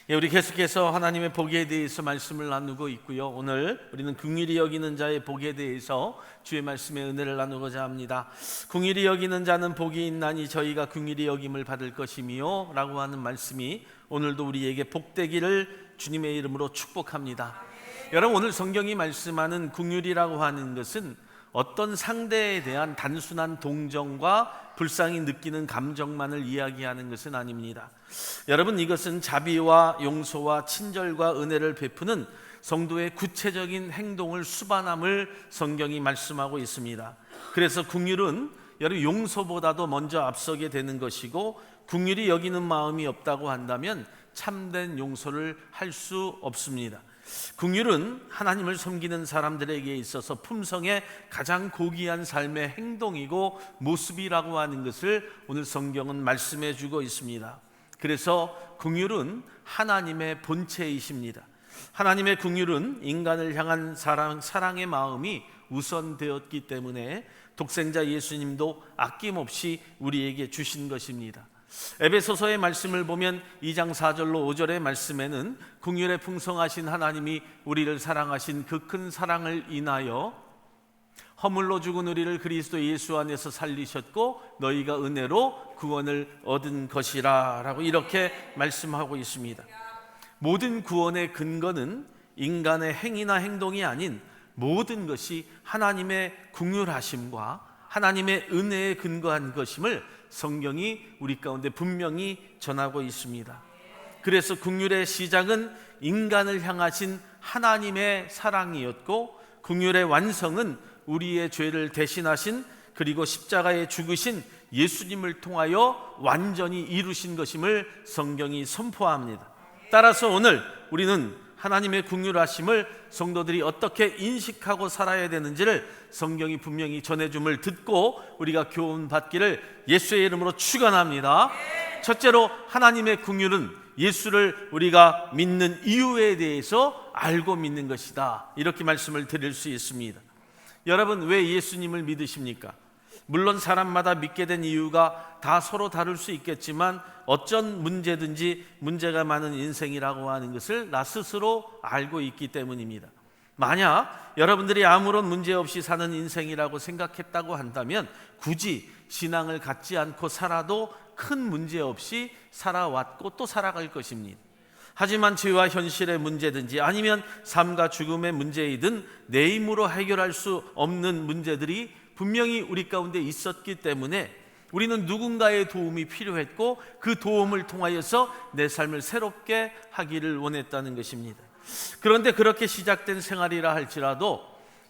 우리 계속해서 하나님의 복에 대해서 말씀을 나누고 있고요. 오늘 우리는 긍휼히 여기는 자의 복에 대해서 주의 말씀의 은혜를 나누고자 합니다. 긍휼히 여기는 자는 복이 있나니 저희가 긍휼히 여김을 받을 것이미요 라고 하는 말씀이 오늘도 우리에게 복되기를 주님의 이름으로 축복합니다. 여러분, 오늘 성경이 말씀하는 긍휼이라고 하는 것은 어떤 상대에 대한 단순한 동정과 불쌍히 느끼는 감정만을 이야기하는 것은 아닙니다. 여러분, 이것은 자비와 용서와 친절과 은혜를 베푸는 성도의 구체적인 행동을 수반함을 성경이 말씀하고 있습니다. 그래서 긍휼은 여러분 용서보다도 먼저 앞서게 되는 것이고, 긍휼히 여기는 마음이 없다고 한다면 참된 용서를 할 수 없습니다. 긍휼은 하나님을 섬기는 사람들에게 있어서 품성의 가장 고귀한 삶의 행동이고 모습이라고 하는 것을 오늘 성경은 말씀해 주고 있습니다. 그래서 긍휼은 하나님의 본체이십니다. 하나님의 긍휼은 인간을 향한 사랑의 마음이 우선되었기 때문에 독생자 예수님도 아낌없이 우리에게 주신 것입니다. 에베소서의 말씀을 보면 2장 4절로 5절의 말씀에는 긍휼에 풍성하신 하나님이 우리를 사랑하신 그 큰 사랑을 인하여 허물로 죽은 우리를 그리스도 예수 안에서 살리셨고 너희가 은혜로 구원을 얻은 것이라 라고 이렇게 말씀하고 있습니다. 모든 구원의 근거는 인간의 행위나 행동이 아닌 모든 것이 하나님의 긍휼하심과 하나님의 은혜에 근거한 것임을 성경이 우리 가운데 분명히 전하고 있습니다. 그래서 긍휼의 시작은 인간을 향하신 하나님의 사랑이었고, 긍휼의 완성은 우리의 죄를 대신하신 그리고 십자가에 죽으신 예수님을 통하여 완전히 이루신 것임을 성경이 선포합니다. 따라서 오늘 우리는 하나님의 긍휼하심을 성도들이 어떻게 인식하고 살아야 되는지를 성경이 분명히 전해줌을 듣고 우리가 교훈받기를 예수의 이름으로 축원합니다. 첫째로, 하나님의 긍휼은 예수를 우리가 믿는 이유에 대해서 알고 믿는 것이다, 이렇게 말씀을 드릴 수 있습니다. 여러분, 왜 예수님을 믿으십니까? 물론 사람마다 믿게 된 이유가 다 서로 다를 수 있겠지만 어쩐 문제든지 문제가 많은 인생이라고 하는 것을 나 스스로 알고 있기 때문입니다. 만약 여러분들이 아무런 문제 없이 사는 인생이라고 생각했다고 한다면 굳이 신앙을 갖지 않고 살아도 큰 문제 없이 살아왔고 또 살아갈 것입니다. 하지만 죄와 현실의 문제든지 아니면 삶과 죽음의 문제이든 내 힘으로 해결할 수 없는 문제들이 분명히 우리 가운데 있었기 때문에 우리는 누군가의 도움이 필요했고 그 도움을 통하여서 내 삶을 새롭게 하기를 원했다는 것입니다. 그런데 그렇게 시작된 생활이라 할지라도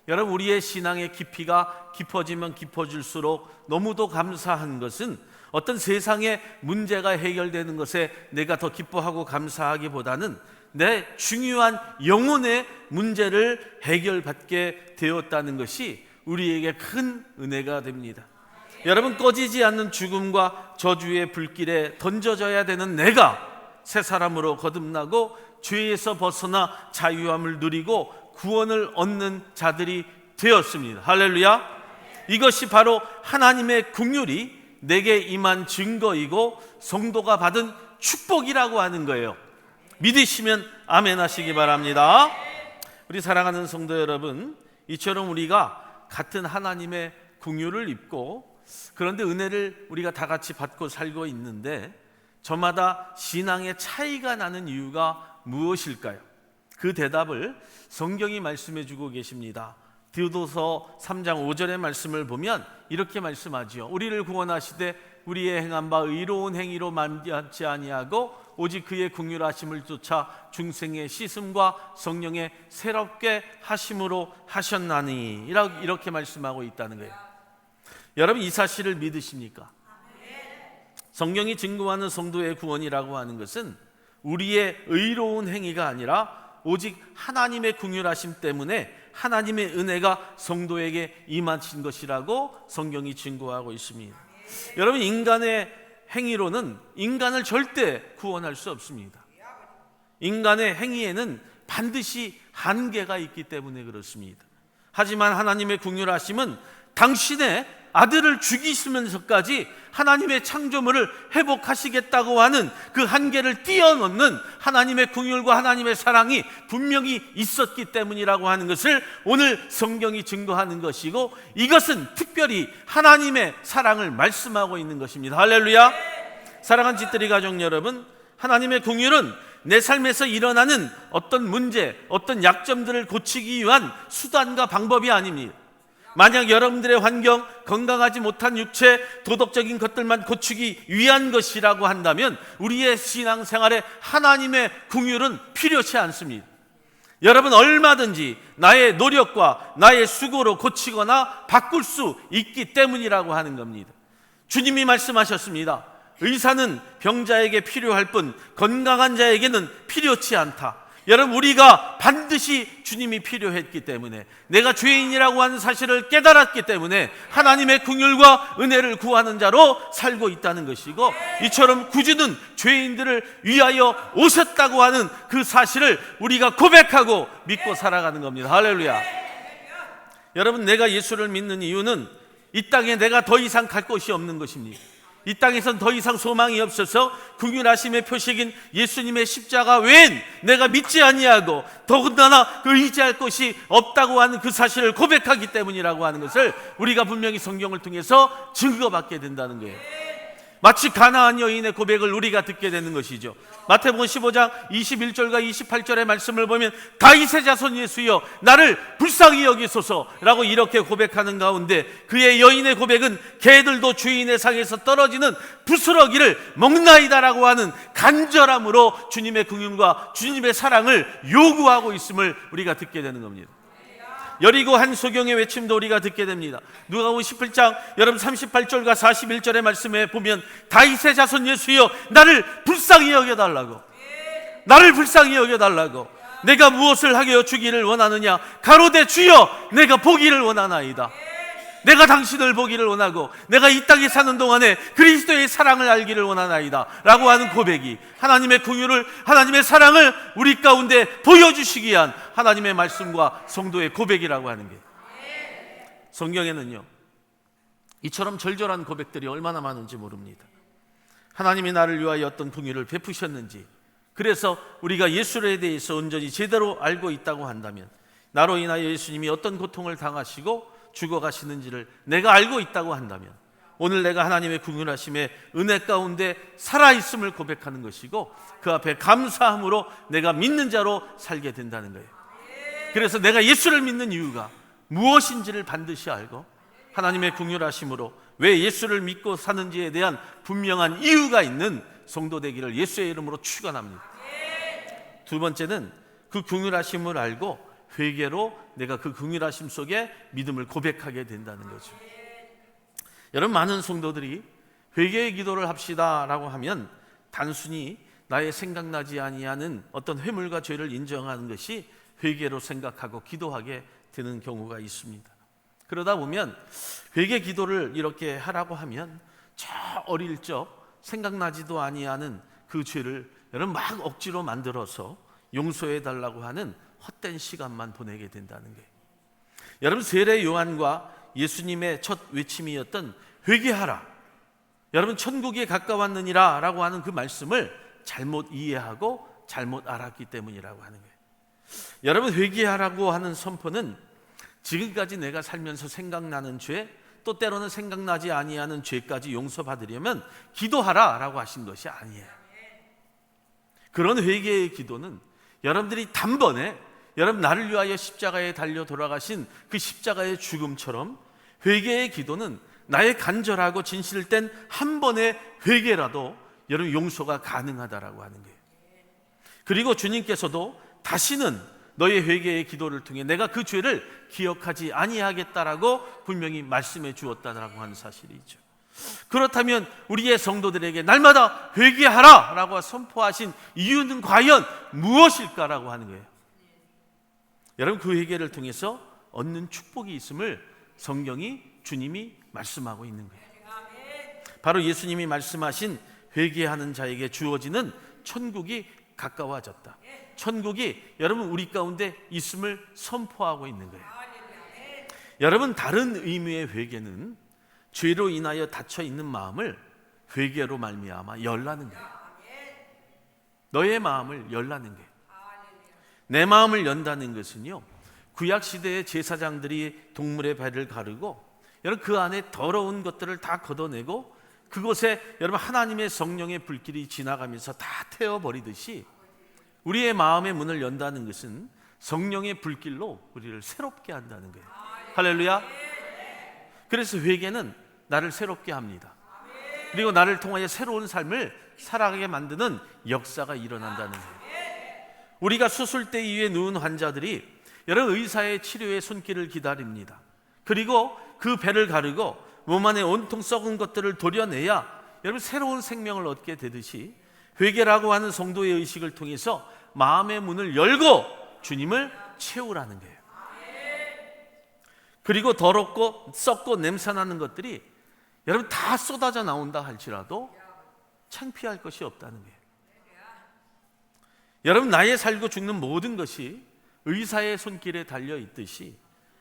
여러분, 우리의 신앙의 깊이가 깊어지면 깊어질수록 너무도 감사한 것은 어떤 세상의 문제가 해결되는 것에 내가 더 기뻐하고 감사하기보다는 내 중요한 영혼의 문제를 해결받게 되었다는 것이 우리에게 큰 은혜가 됩니다. 여러분, 꺼지지 않는 죽음과 저주의 불길에 던져져야 되는 내가 새 사람으로 거듭나고 죄에서 벗어나 자유함을 누리고 구원을 얻는 자들이 되었습니다. 할렐루야. 이것이 바로 하나님의 긍휼이 내게 임한 증거이고 성도가 받은 축복이라고 하는 거예요. 믿으시면 아멘 하시기 바랍니다. 우리 사랑하는 성도 여러분, 이처럼 우리가 같은 하나님의 긍휼을 입고 그런데 은혜를 우리가 다 같이 받고 살고 있는데 저마다 신앙의 차이가 나는 이유가 무엇일까요? 그 대답을 성경이 말씀해 주고 계십니다. 디도서 3장 5절의 말씀을 보면 이렇게 말씀하지요. 우리를 구원하시되 우리의 행한 바 의로운 행위로 만지지 아니하고 오직 그의 긍휼하심을 쫓아 중생의 씻음과 성령의 새롭게 하심으로 하셨나니, 이렇게 말씀하고 있다는 거예요. 여러분, 이 사실을 믿으십니까? 성경이 증거하는 성도의 구원이라고 하는 것은 우리의 의로운 행위가 아니라 오직 하나님의 긍휼하심 때문에 하나님의 은혜가 성도에게 임하신 것이라고 성경이 증거하고 있습니다. 여러분, 인간의 행위로는 인간을 절대 구원할 수 없습니다. 인간의 행위에는 반드시 한계가 있기 때문에 그렇습니다. 하지만 하나님의 긍휼하심은 당신의 아들을 죽이시면서까지 하나님의 창조물을 회복하시겠다고 하는 그 한계를 뛰어넘는 하나님의 긍휼과 하나님의 사랑이 분명히 있었기 때문이라고 하는 것을 오늘 성경이 증거하는 것이고, 이것은 특별히 하나님의 사랑을 말씀하고 있는 것입니다. 할렐루야. 사랑하는 집들이 가족 여러분, 하나님의 긍휼은 내 삶에서 일어나는 어떤 문제, 어떤 약점들을 고치기 위한 수단과 방법이 아닙니다. 만약 여러분들의 환경, 건강하지 못한 육체, 도덕적인 것들만 고치기 위한 것이라고 한다면 우리의 신앙생활에 하나님의 긍휼은 필요치 않습니다. 여러분, 얼마든지 나의 노력과 나의 수고로 고치거나 바꿀 수 있기 때문이라고 하는 겁니다. 주님이 말씀하셨습니다. 의사는 병자에게 필요할 뿐 건강한 자에게는 필요치 않다. 여러분, 우리가 반드시 주님이 필요했기 때문에, 내가 죄인이라고 하는 사실을 깨달았기 때문에 하나님의 긍휼과 은혜를 구하는 자로 살고 있다는 것이고, 이처럼 구주는 죄인들을 위하여 오셨다고 하는 그 사실을 우리가 고백하고 믿고 살아가는 겁니다. 할렐루야. 여러분, 내가 예수를 믿는 이유는 이 땅에 내가 더 이상 갈 곳이 없는 것입니다. 이 땅에선 더 이상 소망이 없어서 긍휼하심의 표식인 예수님의 십자가 외엔 내가 믿지 아니하고 더군다나 그 의지할 것이 없다고 하는 그 사실을 고백하기 때문이라고 하는 것을 우리가 분명히 성경을 통해서 증거받게 된다는 거예요. 마치 가나안 여인의 고백을 우리가 듣게 되는 것이죠. 마태복음 15장 21절과 28절의 말씀을 보면 다윗의 자손 예수여 나를 불쌍히 여기소서라고 이렇게 고백하는 가운데, 그의 여인의 고백은 개들도 주인의 상에서 떨어지는 부스러기를 먹나이다라고 하는 간절함으로 주님의 긍휼과 주님의 사랑을 요구하고 있음을 우리가 듣게 되는 겁니다. 여리고 한 소경의 외침도 우리가 듣게 됩니다. 누가복음 17장 여러분 38절과 41절의 말씀에 보면 다윗의 자손 예수여 나를 불쌍히 여겨달라고, 나를 불쌍히 여겨달라고, 내가 무엇을 하여 주기를 원하느냐, 가로되 주여 내가 보기를 원하나이다. 내가 당신을 보기를 원하고 내가 이 땅에 사는 동안에 그리스도의 사랑을 알기를 원하나이다 라고 하는 고백이 하나님의 긍휼을, 하나님의 사랑을 우리 가운데 보여주시기 위한 하나님의 말씀과 성도의 고백이라고 하는 게, 성경에는요 이처럼 절절한 고백들이 얼마나 많은지 모릅니다. 하나님이 나를 위하여 어떤 긍휼을 베푸셨는지, 그래서 우리가 예수에 대해서 온전히 제대로 알고 있다고 한다면, 나로 인하여 예수님이 어떤 고통을 당하시고 죽어가시는지를 내가 알고 있다고 한다면, 오늘 내가 하나님의 긍휼하심의 은혜 가운데 살아있음을 고백하는 것이고, 그 앞에 감사함으로 내가 믿는 자로 살게 된다는 거예요. 그래서 내가 예수를 믿는 이유가 무엇인지를 반드시 알고 하나님의 긍휼하심으로 왜 예수를 믿고 사는지에 대한 분명한 이유가 있는 성도 되기를 예수의 이름으로 축원합니다. 두 번째는 그 긍휼하심을 알고 회개로 내가 그 긍휼하심 속에 믿음을 고백하게 된다는 거죠. 여러분, 많은 성도들이 회개의 기도를 합시다라고 하면 단순히 나의 생각나지 아니하는 어떤 회물과 죄를 인정하는 것이 회개로 생각하고 기도하게 되는 경우가 있습니다. 그러다 보면 회개 기도를 이렇게 하라고 하면 저 어릴 적 생각나지도 아니하는 그 죄를 여러분 막 억지로 만들어서 용서해 달라고 하는 헛된 시간만 보내게 된다는 거예요. 여러분, 세례 요한과 예수님의 첫 외침이었던 회개하라, 여러분 천국에 가까웠느니라 라고 하는 그 말씀을 잘못 이해하고 잘못 알았기 때문이라고 하는 거예요. 여러분, 회개하라고 하는 선포는 지금까지 내가 살면서 생각나는 죄, 또 때로는 생각나지 아니하는 죄까지 용서받으려면 기도하라 라고 하신 것이 아니에요. 그런 회개의 기도는 여러분들이 단번에 여러분 나를 위하여 십자가에 달려 돌아가신 그 십자가의 죽음처럼, 회개의 기도는 나의 간절하고 진실된 한 번의 회개라도 여러분 용서가 가능하다라고 하는 거예요. 그리고 주님께서도 다시는 너의 회개의 기도를 통해 내가 그 죄를 기억하지 아니하겠다라고 분명히 말씀해 주었다라고 하는 사실이죠. 그렇다면 우리의 성도들에게 날마다 회개하라 라고 선포하신 이유는 과연 무엇일까라고 하는 거예요. 여러분, 그 회개를 통해서 얻는 축복이 있음을 성경이, 주님이 말씀하고 있는 거예요. 바로 예수님이 말씀하신 회개하는 자에게 주어지는 천국이 가까워졌다, 천국이 여러분 우리 가운데 있음을 선포하고 있는 거예요. 여러분, 다른 의미의 회개는 죄로 인하여 닫혀 있는 마음을 회개로 말미암아 열라는 거예요. 너의 마음을 열라는 거예요. 내 마음을 연다는 것은요, 구약 시대의 제사장들이 동물의 배를 가르고 여러분 그 안에 더러운 것들을 다 걷어내고 그곳에 여러분 하나님의 성령의 불길이 지나가면서 다 태워버리듯이 우리의 마음의 문을 연다는 것은 성령의 불길로 우리를 새롭게 한다는 거예요. 할렐루야. 그래서 회개는 나를 새롭게 합니다. 그리고 나를 통하여 새로운 삶을 살아가게 만드는 역사가 일어난다는 거예요. 우리가 수술대 위에 누운 환자들이 여러 의사의 치료의 손길을 기다립니다. 그리고 그 배를 가르고 몸 안에 온통 썩은 것들을 도려내야 여러분 새로운 생명을 얻게 되듯이 회개라고 하는 성도의 의식을 통해서 마음의 문을 열고 주님을 채우라는 거예요. 그리고 더럽고 썩고 냄새나는 것들이 여러분 다 쏟아져 나온다 할지라도 창피할 것이 없다는 거예요. 여러분 나의 살고 죽는 모든 것이 의사의 손길에 달려 있듯이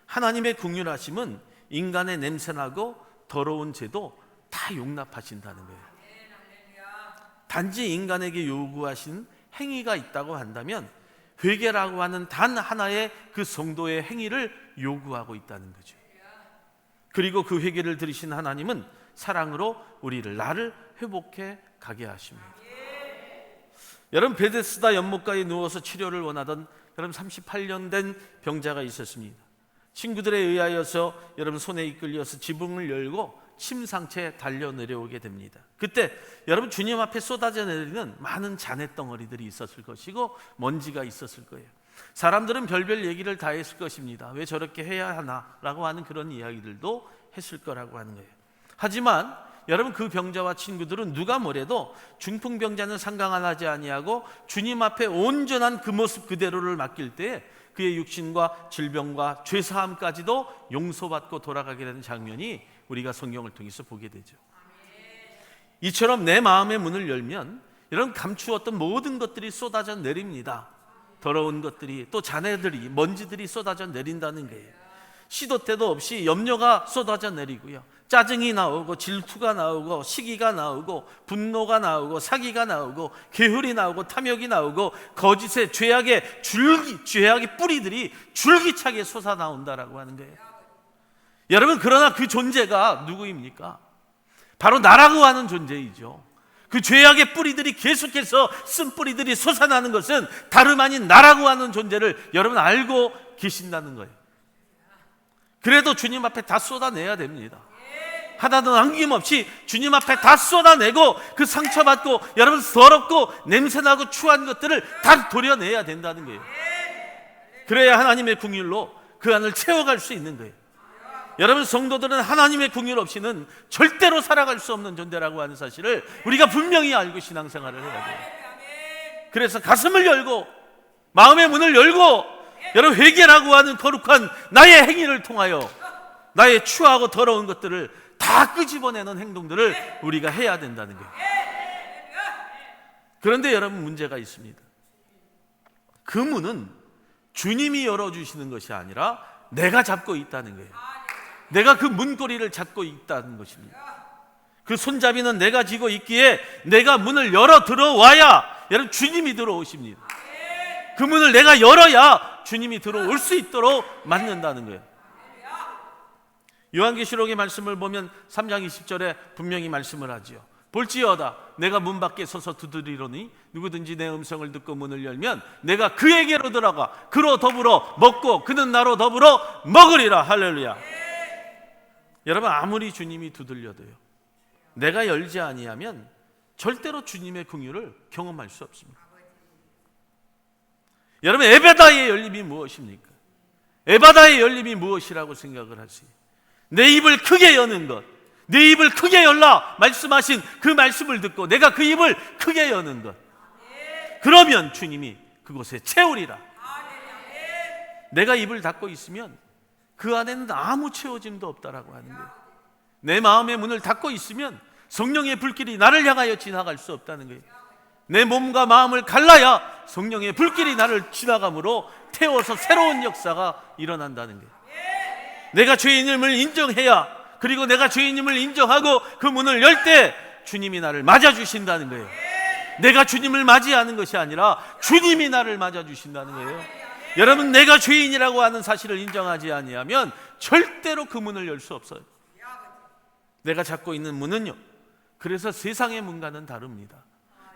하나님의 긍휼하심은 인간의 냄새나고 더러운 죄도 다 용납하신다는 거예요. 단지 인간에게 요구하신 행위가 있다고 한다면 회개라고 하는 단 하나의 그 성도의 행위를 요구하고 있다는 거죠. 그리고 그 회개를 들으신 하나님은 사랑으로 나를 회복해 가게 하십니다. 여러분 베데스다 연못가에 누워서 치료를 원하던 여러분 38년 된 병자가 있었습니다. 친구들에 의하여서 여러분 손에 이끌려서 지붕을 열고 침상채 달려 내려오게 됩니다. 그때 여러분 주님 앞에 쏟아져 내리는 많은 잔해덩어리들이 있었을 것이고 먼지가 있었을 거예요. 사람들은 별별 얘기를 다 했을 것입니다. 왜 저렇게 해야 하나 라고 하는 그런 이야기들도 했을 거라고 하는 거예요. 하지만 여러분 그 병자와 친구들은 누가 뭐래도 중풍병자는 상관하지 아니하고 주님 앞에 온전한 그 모습 그대로를 맡길 때에 그의 육신과 질병과 죄사함까지도 용서받고 돌아가게 되는 장면이 우리가 성경을 통해서 보게 되죠. 이처럼 내 마음의 문을 열면 이런 감추었던 모든 것들이 쏟아져 내립니다. 더러운 것들이 또 잔해들이 먼지들이 쏟아져 내린다는 거예요. 시도 때도 없이 염려가 쏟아져 내리고요, 짜증이 나오고 질투가 나오고 시기가 나오고 분노가 나오고 사기가 나오고 게으름이 나오고 탐욕이 나오고 거짓의 죄악의 뿌리들이 줄기차게 솟아나온다라고 하는 거예요. 여러분 그러나 그 존재가 누구입니까? 바로 나라고 하는 존재이죠. 그 죄악의 뿌리들이 계속해서 쓴 뿌리들이 솟아나는 것은 다름 아닌 나라고 하는 존재를 여러분 알고 계신다는 거예요. 그래도 주님 앞에 다 쏟아내야 됩니다. 하나도 남김없이 주님 앞에 다 쏟아내고 그 상처받고 여러분 더럽고 냄새나고 추한 것들을 다 도려내야 된다는 거예요. 그래야 하나님의 긍휼로 그 안을 채워갈 수 있는 거예요. 여러분 성도들은 하나님의 긍휼 없이는 절대로 살아갈 수 없는 존재라고 하는 사실을 우리가 분명히 알고 신앙생활을 해야 돼요. 그래서 가슴을 열고 마음의 문을 열고 여러분 회개라고 하는 거룩한 나의 행위를 통하여 나의 추하고 더러운 것들을 다 끄집어내는 행동들을 우리가 해야 된다는 거예요. 그런데 여러분 문제가 있습니다. 그 문은 주님이 열어주시는 것이 아니라 내가 잡고 있다는 거예요. 내가 그 문고리를 잡고 있다는 것입니다. 그 손잡이는 내가 쥐고 있기에 내가 문을 열어 들어와야 여러분 주님이 들어오십니다. 그 문을 내가 열어야 주님이 들어올 수 있도록 만든다는 거예요. 요한계시록의 말씀을 보면 3장 20절에 분명히 말씀을 하지요. 볼지어다 내가 문 밖에 서서 두드리노니 누구든지 내 음성을 듣고 문을 열면 내가 그에게로 들어가 그로 더불어 먹고 그는 나로 더불어 먹으리라. 할렐루야. 여러분 아무리 주님이 두들려도요, 내가 열지 아니하면 절대로 주님의 긍휼을 경험할 수 없습니다. 여러분 에베다의 열림이 무엇입니까? 에바다의 열림이 무엇이라고 생각을 하세요? 내 입을 크게 여는 것, 내 입을 크게 열라 말씀하신 그 말씀을 듣고 내가 그 입을 크게 여는 것, 그러면 주님이 그곳에 채우리라. 내가 입을 닫고 있으면 그 안에는 아무 채워짐도 없다라고 하는 거예요. 내 마음의 문을 닫고 있으면 성령의 불길이 나를 향하여 지나갈 수 없다는 거예요. 내 몸과 마음을 갈라야 성령의 불길이 나를 지나감으로 태워서 새로운 역사가 일어난다는 거예요. 내가 죄인임을 인정해야 그리고 내가 죄인임을 인정하고 그 문을 열 때 주님이 나를 맞아주신다는 거예요. 내가 주님을 맞이하는 것이 아니라 주님이 나를 맞아주신다는 거예요. 여러분, 내가 죄인이라고 하는 사실을 인정하지 아니하면 절대로 그 문을 열 수 없어요. 내가 잡고 있는 문은요, 그래서 세상의 문과는 다릅니다.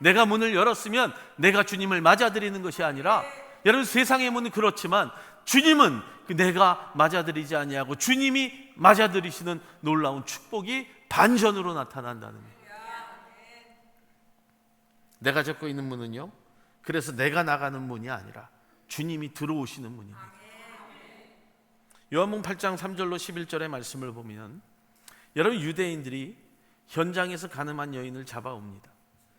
내가 문을 열었으면 내가 주님을 맞아들이는 것이 아니라, 여러분, 세상의 문은 그렇지만 주님은 내가 맞아들이지 아니하고 주님이 맞아들이시는 놀라운 축복이 반전으로 나타난다는 거예요. 내가 잡고 있는 문은요, 그래서 내가 나가는 문이 아니라 주님이 들어오시는 문입니다. 요한복음 8장 3절로 11절의 말씀을 보면, 여러분, 유대인들이 현장에서 가늠한 여인을 잡아옵니다.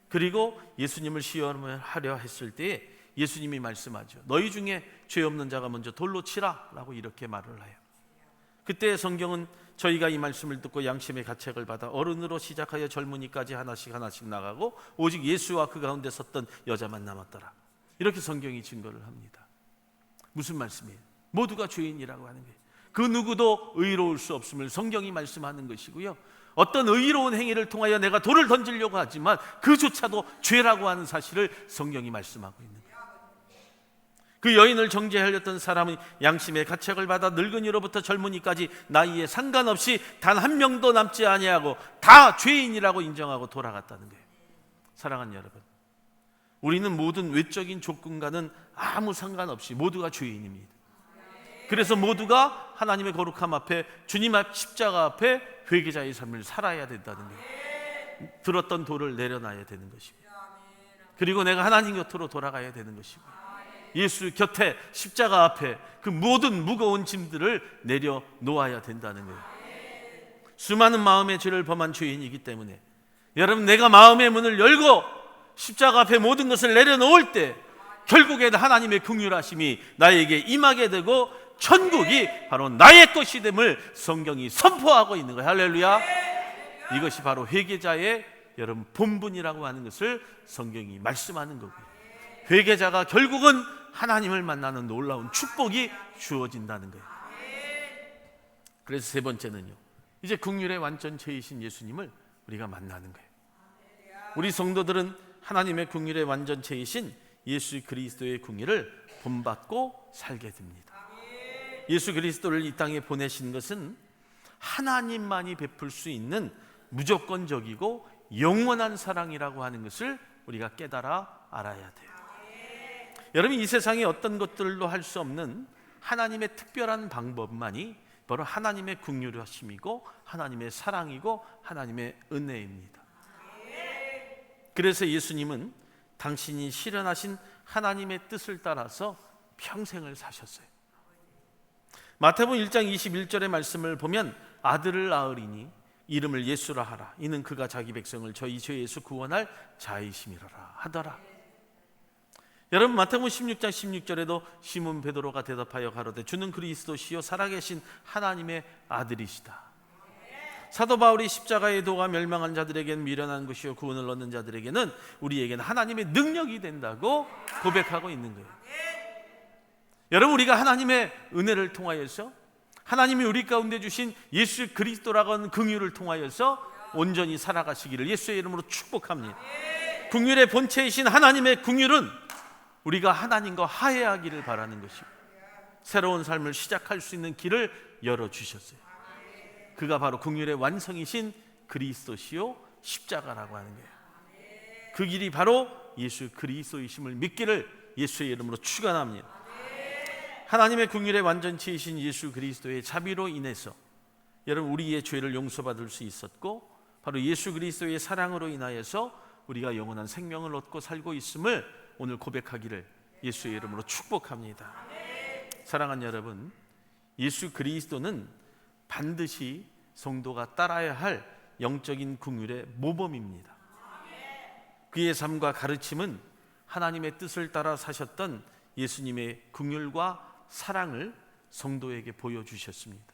그리고 예수님을 시험하려 했을 때 예수님이 말씀하죠. 너희 중에 죄 없는 자가 먼저 돌로 치라 라고 이렇게 말을 해요. 그때 성경은 저희가 이 말씀을 듣고 양심의 가책을 받아 어른으로 시작하여 젊은이까지 하나씩 나가고 오직 예수와 그 가운데 섰던 여자만 남았더라, 이렇게 성경이 증거를 합니다. 무슨 말씀이에요? 모두가 죄인이라고 하는 거예요. 그 누구도 의로울 수 없음을 성경이 말씀하는 것이고요, 어떤 의로운 행위를 통하여 내가 돌을 던지려고 하지만 그조차도 죄라고 하는 사실을 성경이 말씀하고 있는 거예요. 그 여인을 정죄하려던 사람은 양심의 가책을 받아 늙은이로부터 젊은이까지 나이에 상관없이 단 한 명도 남지 아니하고 다 죄인이라고 인정하고 돌아갔다는 거예요. 사랑하는 여러분, 우리는 모든 외적인 조건과는 아무 상관없이 모두가 죄인입니다. 그래서 모두가 하나님의 거룩함 앞에, 주님 앞 십자가 앞에 회개자의 삶을 살아야 된다는 거예요. 들었던 돌을 내려놔야 되는 것이고, 그리고 내가 하나님 곁으로 돌아가야 되는 것이고, 예수 곁에 십자가 앞에 그 모든 무거운 짐들을 내려놓아야 된다는 거예요. 수많은 마음의 죄를 범한 죄인이기 때문에, 여러분, 내가 마음의 문을 열고 십자가 앞에 모든 것을 내려놓을 때 결국에 하나님의 긍휼하심이 나에게 임하게 되고 천국이 바로 나의 것이 됨을 성경이 선포하고 있는 거예요. 할렐루야. 이것이 바로 회개자의 여러분 본분이라고 하는 것을 성경이 말씀하는 거고요, 회개자가 결국은 하나님을 만나는 놀라운 축복이 주어진다는 거예요. 그래서 세 번째는요, 이제 긍휼의 완전체이신 예수님을 우리가 만나는 거예요. 우리 성도들은 하나님의 긍휼의 완전체이신 예수 그리스도의 긍휼을 본받고 살게 됩니다. 예수 그리스도를 이 땅에 보내신 것은 하나님만이 베풀 수 있는 무조건적이고 영원한 사랑이라고 하는 것을 우리가 깨달아 알아야 돼요. 여러분, 이 세상에 어떤 것들로 할 수 없는 하나님의 특별한 방법만이 바로 하나님의 긍휼하심이고 하나님의 사랑이고 하나님의 은혜입니다. 그래서 예수님은 당신이 실현하신 하나님의 뜻을 따라서 평생을 사셨어요. 마태복음 1장 21절의 말씀을 보면 아들을 낳으리니 이름을 예수라 하라. 이는 그가 자기 백성을 저희 죄에서 구원할 자이심이라 하더라. 여러분, 마태복음 16장 16절에도 시몬 베드로가 대답하여 가로되 주는 그리스도시요 살아계신 하나님의 아들이시다. 사도 바울이 십자가의 도가 멸망한 자들에게는 미련한 것이요 구원을 얻는 자들에게는 우리에게는 하나님의 능력이 된다고 고백하고 있는 거예요. 여러분, 우리가 하나님의 은혜를 통하여서 하나님이 우리 가운데 주신 예수 그리스도라고 하는 긍휼을 통하여서 온전히 살아가시기를 예수의 이름으로 축복합니다. 긍휼의 본체이신 하나님의 긍휼은 우리가 하나님과 화해하기를 바라는 것이고 새로운 삶을 시작할 수 있는 길을 열어주셨어요. 그가 바로 긍휼의 완성이신 그리스도시요 십자가라고 하는 거예요. 그 길이 바로 예수 그리스도이심을 믿기를 예수의 이름으로 축원합니다. 하나님의 긍휼의 완전체이신 예수 그리스도의 자비로 인해서 여러분, 우리의 죄를 용서받을 수 있었고 바로 예수 그리스도의 사랑으로 인하여서 우리가 영원한 생명을 얻고 살고 있음을 오늘 고백하기를 예수의 이름으로 축복합니다. 사랑하는 여러분, 예수 그리스도는 반드시 성도가 따라야 할 영적인 긍휼의 모범입니다. 그의 삶과 가르침은 하나님의 뜻을 따라 사셨던 예수님의 긍휼과 사랑을 성도에게 보여주셨습니다.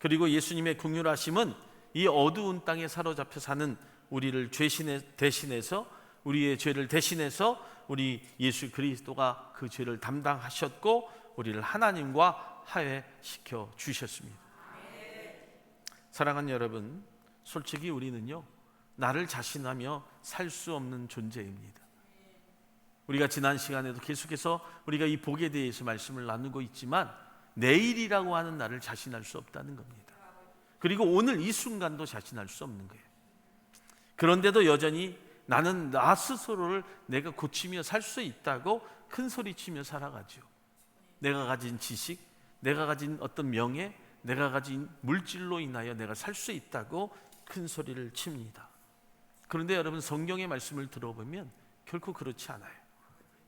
그리고 예수님의 긍휼하심은 이 어두운 땅에 사로잡혀 사는 우리를 대신해서 우리의 죄를 대신해서 우리 예수 그리스도가 그 죄를 담당하셨고 우리를 하나님과 화해시켜 주셨습니다. 사랑하는 여러분, 솔직히 우리는요, 나를 자신하며 살 수 없는 존재입니다. 우리가 지난 시간에도 계속해서 우리가 이 복에 대해서 말씀을 나누고 있지만 내일이라고 하는 나를 자신할 수 없다는 겁니다. 그리고 오늘 이 순간도 자신할 수 없는 거예요. 그런데도 여전히 나는 나 스스로를 내가 고치며 살 수 있다고 큰 소리치며 살아가죠. 내가 가진 지식, 내가 가진 어떤 명예, 내가 가진 물질로 인하여 내가 살 수 있다고 큰 소리를 칩니다. 그런데 여러분, 성경의 말씀을 들어보면 결코 그렇지 않아요.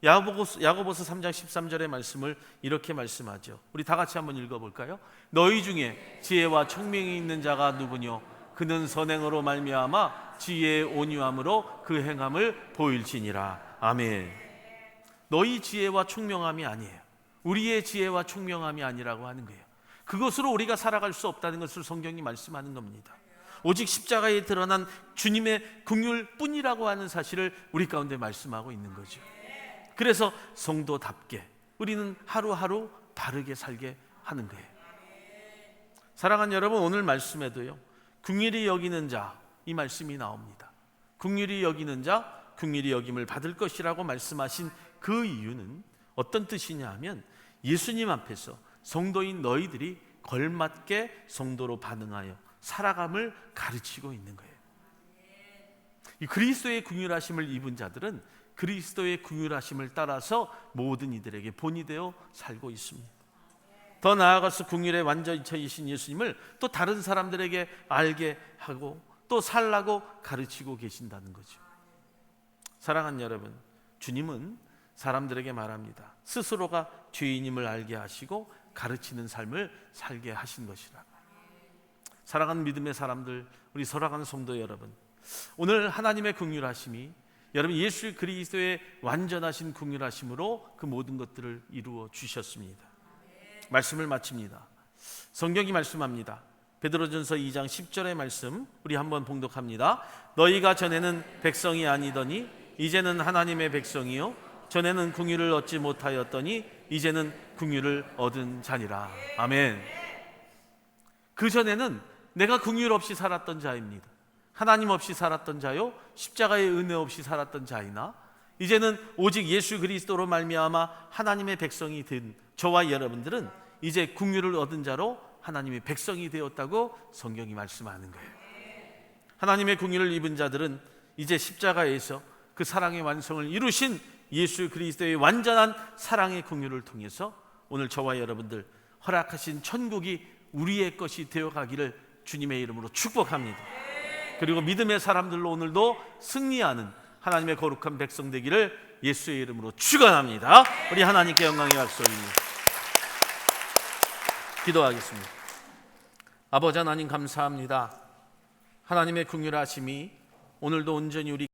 야고보서 3장 13절의 말씀을 이렇게 말씀하죠. 우리 다 같이 한번 읽어볼까요? 너희 중에 지혜와 총명이 있는 자가 누구뇨? 그는 선행으로 말미암아 지혜의 온유함으로 그 행함을 보일지니라. 아멘. 너희 지혜와 총명함이 아니에요. 우리의 지혜와 총명함이 아니라고 하는 거예요. 그것으로 우리가 살아갈 수 없다는 것을 성경이 말씀하는 겁니다. 오직 십자가에 드러난 주님의 긍휼뿐이라고 하는 사실을 우리 가운데 말씀하고 있는 거죠. 그래서 성도답게 우리는 하루하루 바르게 살게 하는 거예요. 사랑하는 여러분, 오늘 말씀에도요, 긍휼히 여기는 자, 이 말씀이 나옵니다. 긍휼히 여기는 자, 긍휼히 여김을 받을 것이라고 말씀하신 그 이유는 어떤 뜻이냐 하면, 예수님 앞에서 성도인 너희들이 걸맞게 성도로 반응하여 살아감을 가르치고 있는 거예요. 이 그리스도의 긍휼하심을 입은 자들은 그리스도의 긍휼하심을 따라서 모든 이들에게 본이 되어 살고 있습니다. 더 나아가서 긍휼의 완전체이신 예수님을 또 다른 사람들에게 알게 하고 또 살라고 가르치고 계신다는 거죠. 사랑하는 여러분, 주님은 사람들에게 말합니다. 스스로가 죄인임을 알게 하시고 가르치는 삶을 살게 하신 것이라. 사랑하는 믿음의 사람들, 우리 사랑하는 성도 여러분, 오늘 하나님의 긍휼하심이 여러분 예수 그리스도의 완전하신 긍휼하심으로 그 모든 것들을 이루어 주셨습니다. 말씀을 마칩니다. 성경이 말씀합니다. 베드로전서 2장 10절의 말씀 우리 한번 봉독합니다. 너희가 전에는 백성이 아니더니 이제는 하나님의 백성이요 전에는 긍휼을 얻지 못하였더니 이제는 긍휼을 얻은 자니라. 아멘. 그 전에는 내가 긍휼 없이 살았던 자입니다. 하나님 없이 살았던 자요 십자가의 은혜 없이 살았던 자이나 이제는 오직 예수 그리스도로 말미암아 하나님의 백성이 된 저와 여러분들은 이제 긍휼을 얻은 자로 하나님의 백성이 되었다고 성경이 말씀하는 거예요. 하나님의 긍휼을 입은 자들은 이제 십자가에서 그 사랑의 완성을 이루신 예수 그리스도의 완전한 사랑의 긍휼을 통해서 오늘 저와 여러분들 허락하신 천국이 우리의 것이 되어가기를 주님의 이름으로 축복합니다. 그리고 믿음의 사람들로 오늘도 승리하는 하나님의 거룩한 백성 되기를 예수의 이름으로 축원합니다. 우리 하나님께 영광의 박수 올립니다. 기도하겠습니다. 아버지 하나님 감사합니다. 하나님의 긍휼하심이 오늘도 온전히 우리